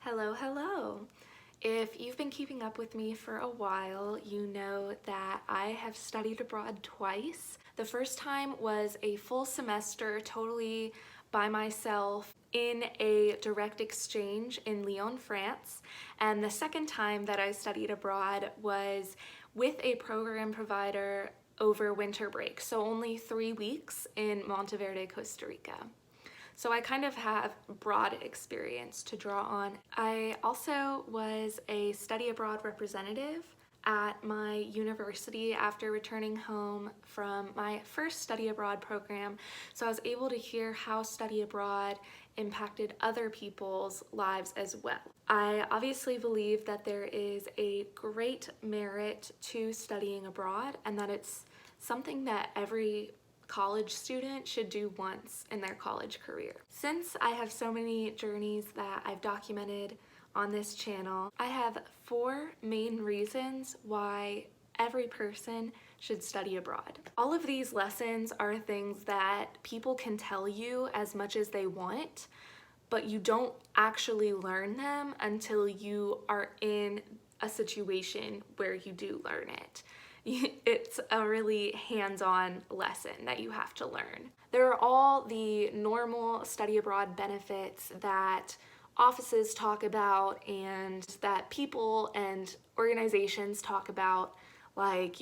Hello, hello. If you've been keeping up with me for a while, you know that I have studied abroad twice. The first time was a full semester totally by myself in a direct exchange in Lyon, France. And the second time that I studied abroad was with a program provider over winter break, so only 3 weeks in Monteverde, Costa Rica. So I kind of have broad experience to draw on. I also was a study abroad representative at my university after returning home from my first study abroad program. So I was able to hear how study abroad impacted other people's lives as well. I obviously believe that there is a great merit to studying abroad and that it's something that every college student should do once in their college career. Since I have so many journeys that I've documented on this channel, I have 4 main reasons why every person should study abroad. All of these lessons are things that people can tell you as much as they want, but you don't actually learn them until you are in a situation where you do learn it. It's a really hands-on lesson that you have to learn. There are all the normal study abroad benefits that offices talk about and that people and organizations talk about, like,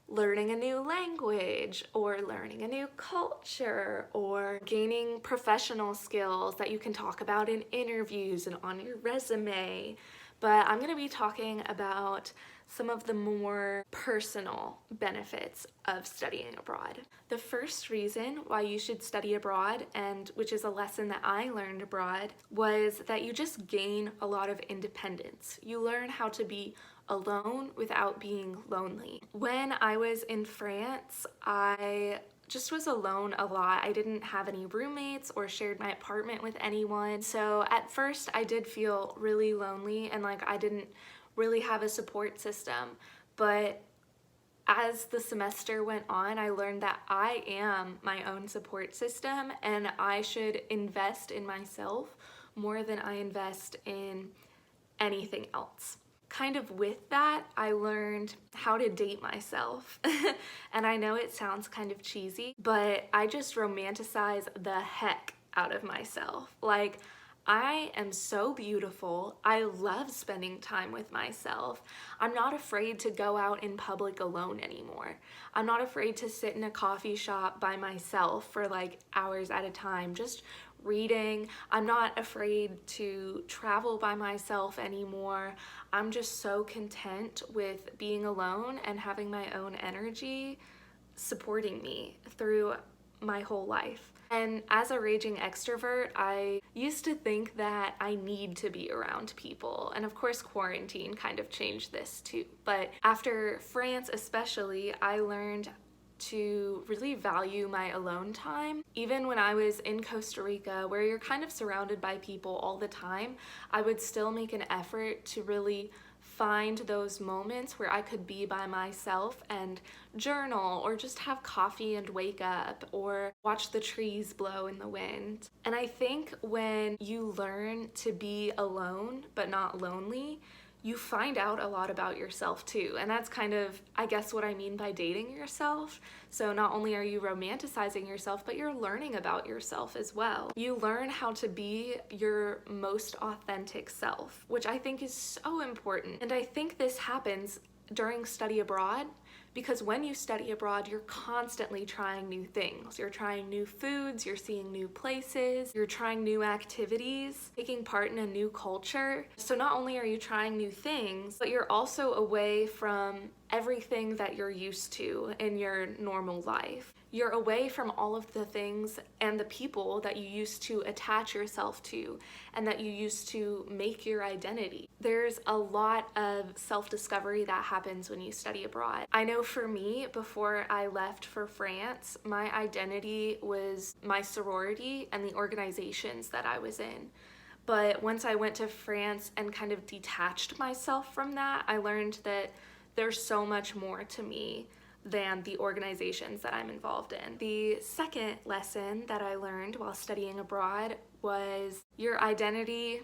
learning a new language or learning a new culture or gaining professional skills that you can talk about in interviews and on your resume. But I'm going to be talking about some of the more personal benefits of studying abroad. The first reason why you should study abroad, and which is a lesson that I learned abroad, was that you just gain a lot of independence. You learn how to be alone without being lonely. When I was in France, I just was alone a lot. I didn't have any roommates or shared my apartment with anyone. So at first I did feel really lonely and like I didn't really have a support system. But as the semester went on, I learned that I am my own support system and I should invest in myself more than I invest in anything else. Kind of with that, I learned how to date myself. And I know it sounds kind of cheesy, but I just romanticize the heck out of myself. Like, I am so beautiful. I love spending time with myself. I'm not afraid to go out in public alone anymore. I'm not afraid to sit in a coffee shop by myself for like hours at a time, just reading. I'm not afraid to travel by myself anymore. I'm just so content with being alone and having my own energy supporting me through my whole life. And as a raging extrovert, I used to think that I need to be around people. And of course, quarantine kind of changed this too. But after France especially, I learned to really value my alone time. Even when I was in Costa Rica, where you're kind of surrounded by people all the time, I would still make an effort to really find those moments where I could be by myself and journal or just have coffee and wake up or watch the trees blow in the wind. And I think when you learn to be alone but not lonely, you find out a lot about yourself too. And that's kind of, I guess, what I mean by dating yourself. So not only are you romanticizing yourself, but you're learning about yourself as well. You learn how to be your most authentic self, which I think is so important. And I think this happens during study abroad, because when you study abroad, you're constantly trying new things. You're trying new foods, you're seeing new places, you're trying new activities, taking part in a new culture. So not only are you trying new things, but you're also away from everything that you're used to in your normal life. You're away from all of the things and the people that you used to attach yourself to and that you used to make your identity. There's a lot of self-discovery that happens when you study abroad. I know for me, before I left for France, my identity was my sorority and the organizations that I was in. But once I went to France and kind of detached myself from that, I learned that there's so much more to me than the organizations that I'm involved in. The second lesson that I learned while studying abroad was your identity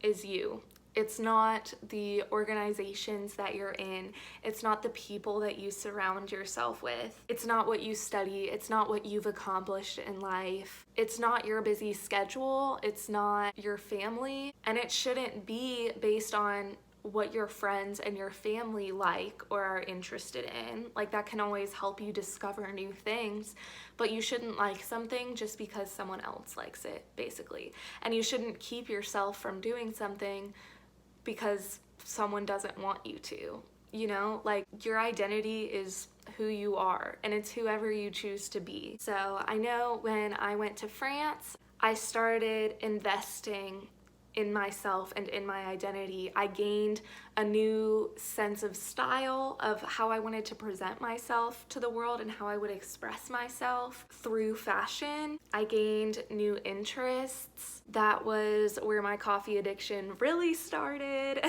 is you. It's not the organizations that you're in. It's not the people that you surround yourself with. It's not what you study. It's not what you've accomplished in life. It's not your busy schedule. It's not your family. And it shouldn't be based on what your friends and your family like or are interested in. Like, that can always help you discover new things, but you shouldn't like something just because someone else likes it, basically. And you shouldn't keep yourself from doing something because someone doesn't want you to. You know, like, your identity is who you are, and it's whoever you choose to be. So I know when I went to France, I started investing in myself and in my identity. I gained a new sense of style of how I wanted to present myself to the world and how I would express myself through fashion. I gained new interests. That was where my coffee addiction really started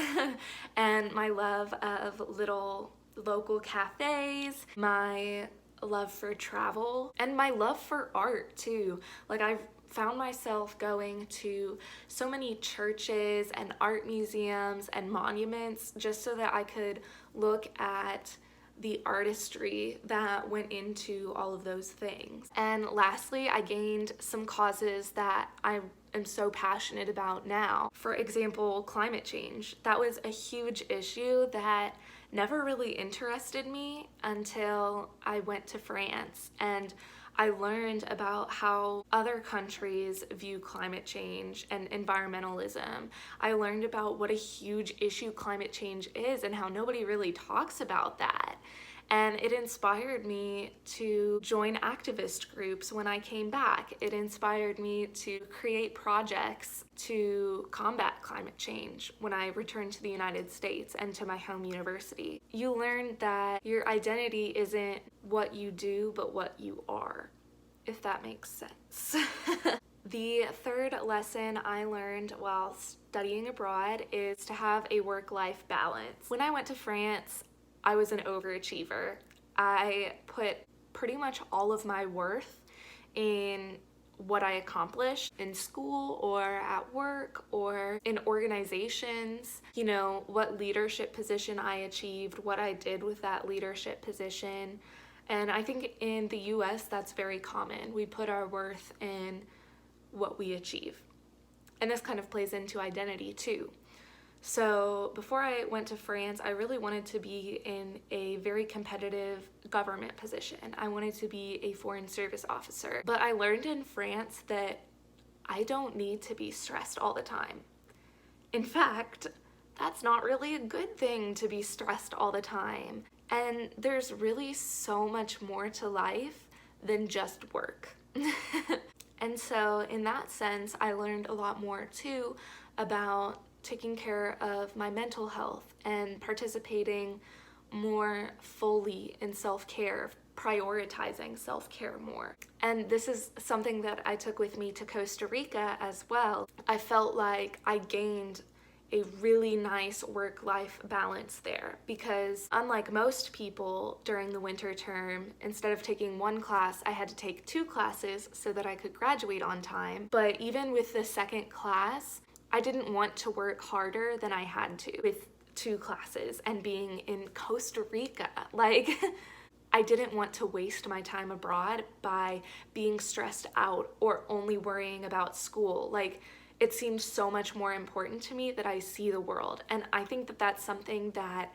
and my love of little local cafes, my love for travel, and my love for art too. Like, I've found myself going to so many churches and art museums and monuments just so that I could look at the artistry that went into all of those things. And lastly, I gained some causes that I am so passionate about now. For example, climate change. That was a huge issue that never really interested me until I went to France, and I learned about how other countries view climate change and environmentalism. I learned about what a huge issue climate change is and how nobody really talks about that. And it inspired me to join activist groups when I came back. It inspired me to create projects to combat climate change when I returned to the United States and to my home university. You learn that your identity isn't what you do, but what you are, if that makes sense. The third lesson I learned while studying abroad is to have a work-life balance. When I went to France, I was an overachiever. I put pretty much all of my worth in what I accomplished in school or at work or in organizations, you know, what leadership position I achieved, what I did with that leadership position. And I think in the US that's very common. We put our worth in what we achieve. And this kind of plays into identity too. So before I went to France, I really wanted to be in a very competitive government position. I wanted to be a foreign service officer. But I learned in France that I don't need to be stressed all the time. In fact, that's not really a good thing to be stressed all the time. And there's really so much more to life than just work. And so in that sense, I learned a lot more too about taking care of my mental health and participating more fully in self-care, prioritizing self-care more. And this is something that I took with me to Costa Rica as well. I felt like I gained a really nice work-life balance there because unlike most people during the winter term, instead of taking one class, I had to take 2 classes so that I could graduate on time. But even with the second class, I didn't want to work harder than I had to with 2 classes and being in Costa Rica. Like, I didn't want to waste my time abroad by being stressed out or only worrying about school. Like, it seemed so much more important to me that I see the world. And I think that that's something that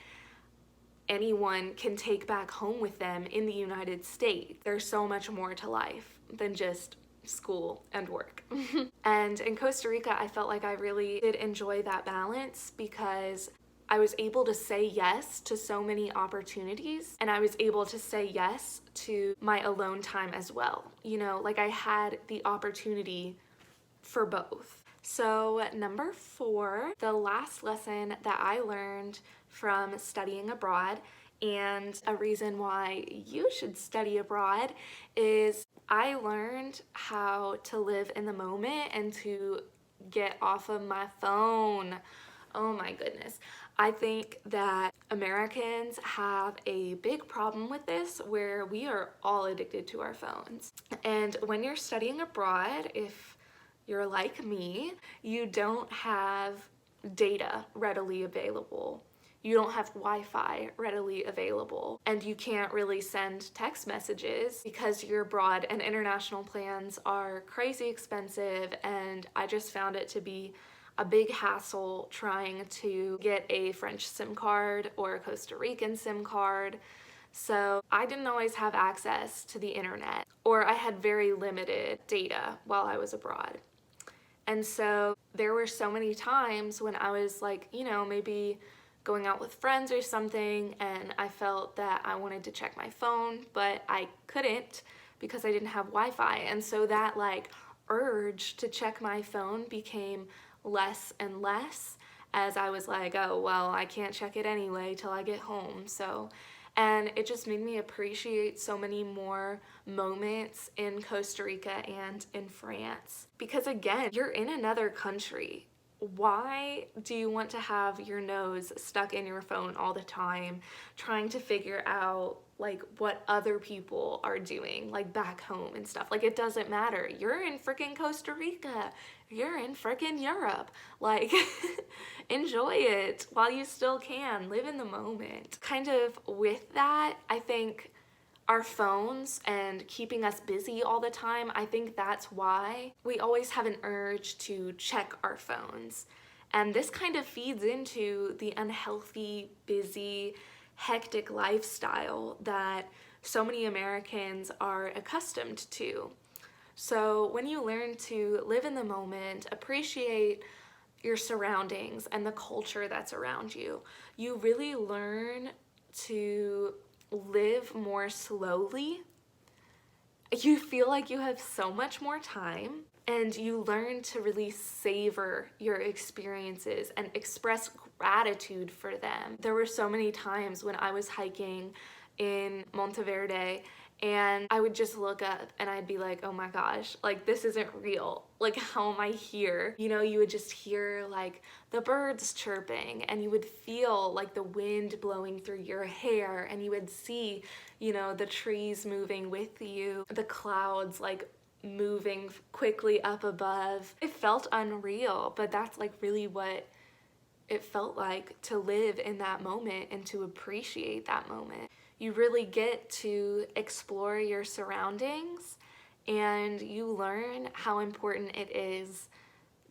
anyone can take back home with them in the United States. There's so much more to life than just school and work. And in Costa Rica, I felt like I really did enjoy that balance because I was able to say yes to so many opportunities, and I was able to say yes to my alone time as well. You know, like, I had the opportunity for both. So number 4, the last lesson that I learned from studying abroad, and a reason why you should study abroad, is I learned how to live in the moment and to get off of my phone. Oh my goodness. I think that Americans have a big problem with this where we are all addicted to our phones. And when you're studying abroad, if you're like me, you don't have data readily available. You don't have Wi-Fi readily available, and you can't really send text messages because you're abroad, and international plans are crazy expensive, and I just found it to be a big hassle trying to get a French SIM card or a Costa Rican SIM card. So I didn't always have access to the internet, or I had very limited data while I was abroad. And so there were so many times when I was like, maybe going out with friends or something, and I felt that I wanted to check my phone, but I couldn't because I didn't have Wi-Fi. And so that like urge to check my phone became less and less as I was like, oh, well, I can't check it anyway till I get home. And it just made me appreciate so many more moments in Costa Rica and in France. Because again, you're in another country. Why do you want to have your nose stuck in your phone all the time, trying to figure out like what other people are doing, like back home and stuff? Like, it doesn't matter. You're in freaking Costa Rica. You're in freaking Europe. Like, enjoy it while you still can. Live in the moment. Kind of with that, I think our phones and keeping us busy all the time, I think that's why we always have an urge to check our phones. And this kind of feeds into the unhealthy, busy, hectic lifestyle that so many Americans are accustomed to. So when you learn to live in the moment, appreciate your surroundings and the culture that's around you, you really learn to live more slowly. You feel like you have so much more time, and you learn to really savor your experiences and express gratitude for them. There were so many times when I was hiking in Monteverde and I would just look up and I'd be like, oh my gosh, like this isn't real. Like, how am I here? You would just hear like the birds chirping, and you would feel like the wind blowing through your hair, and you would see, the trees moving with you, the clouds like moving quickly up above. It felt unreal, but that's like really what it felt like to live in that moment and to appreciate that moment. You really get to explore your surroundings, and you learn how important it is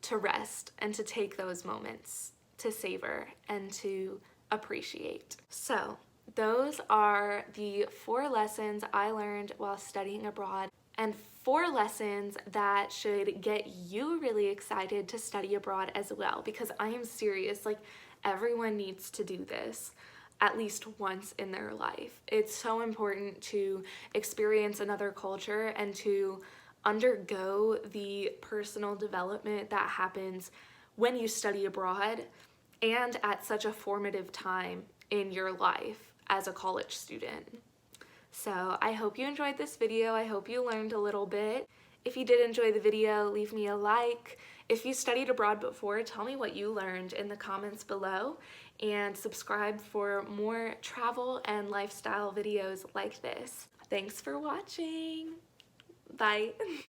to rest and to take those moments to savor and to appreciate. So those are the 4 lessons I learned while studying abroad, and 4 lessons that should get you really excited to study abroad as well, because I am serious, like everyone needs to do this at least once in their life. It's so important to experience another culture and to undergo the personal development that happens when you study abroad and at such a formative time in your life as a college student. So I hope you enjoyed this video. I hope you learned a little bit. If you did enjoy the video, leave me a like. If you studied abroad before, tell me what you learned in the comments below, and subscribe for more travel and lifestyle videos like this. Thanks for watching. Bye.